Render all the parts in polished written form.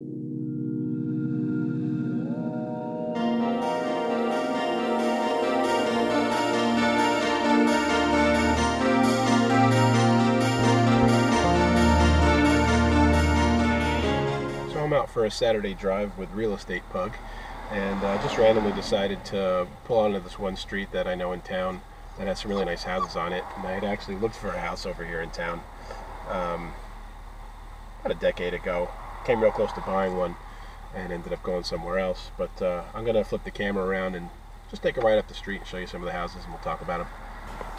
I'm out for a Saturday drive with Real Estate Pug, and just randomly decided to pull onto this one street that I know in town that has some really nice houses on it. And I had actually looked for a house over here in town about a decade ago. Came real close to buying one and ended up going somewhere else, but I'm going to flip the camera around and just take a ride up the street and show you some of the houses, and we'll talk about them.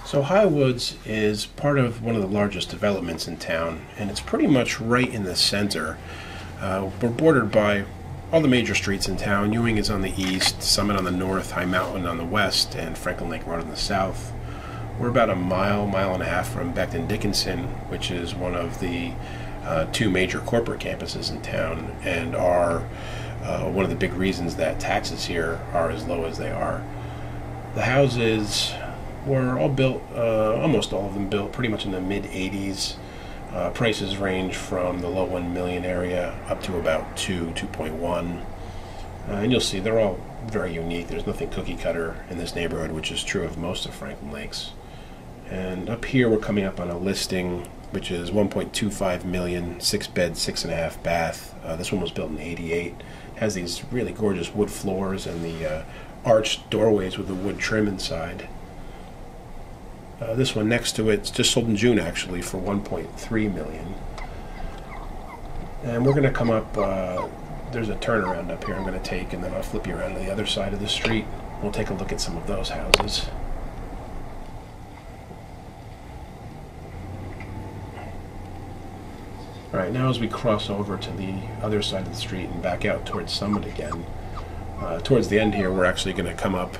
So Highwoods is part of one of the largest developments in town, and it's pretty much right in the center. We're bordered by all the major streets in town. Ewing is on the east, Summit on the north, High Mountain on the west, and Franklin Lake Road on the south. We're about a mile and a half from Becton Dickinson, which is one of the two major corporate campuses in town, and are one of the big reasons that taxes here are as low as they are. The houses were all built, almost all of them built pretty much in the mid-'80s. Prices range from the low 1 million area up to about 2.1. And you'll see they're all very unique. There's nothing cookie cutter in this neighborhood, which is true of most of Franklin Lakes. And up here we're coming up on a listing which is 1.25 million, 6-bed, 6.5 bath. This one was built in '88. Has these really gorgeous wood floors and the arched doorways with the wood trim inside. This one next to it's just sold in June actually for 1.3 million. And we're going to come up, there's a turnaround up here I'm going to take, and then I'll flip you around to the other side of the street. We'll take a look at some of those houses. Alright, now as we cross over to the other side of the street and back out towards Summit again, towards the end here we're actually going to come up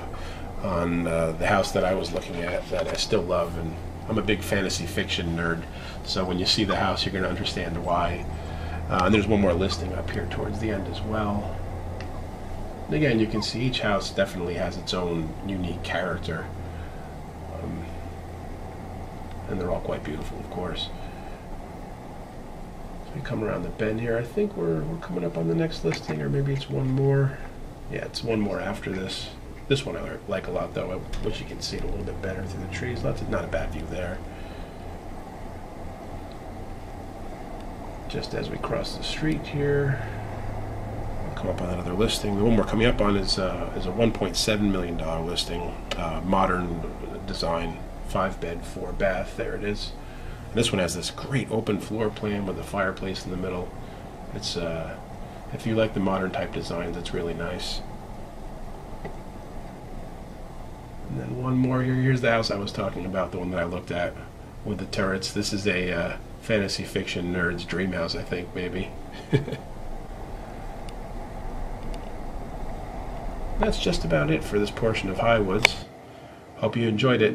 on the house that I was looking at that I still love, and I'm a big fantasy fiction nerd, so when you see the house you're going to understand why. And there's one more listing up here towards the end as well. And again, you can see each house definitely has its own unique character, and they're all quite beautiful, of course. So we come around the bend here. I think we're coming up on the next listing, or maybe it's one more. Yeah, it's one more after this. This one I like a lot, though. I wish you could see it a little bit better through the trees. Not a bad view there. Just as we cross the street here, we'll come up on another listing. The one we're coming up on is a $1.7 million listing, modern design, 5-bed, 4-bath. There it is. And this one has this great open floor plan with a fireplace in the middle. It's if you like the modern type designs, it's really nice. And then one more here. Here's the house I was talking about, the one that I looked at with the turrets. This is a fantasy fiction nerd's dream house, I think, maybe. That's just about it for this portion of Highwoods. Hope you enjoyed it.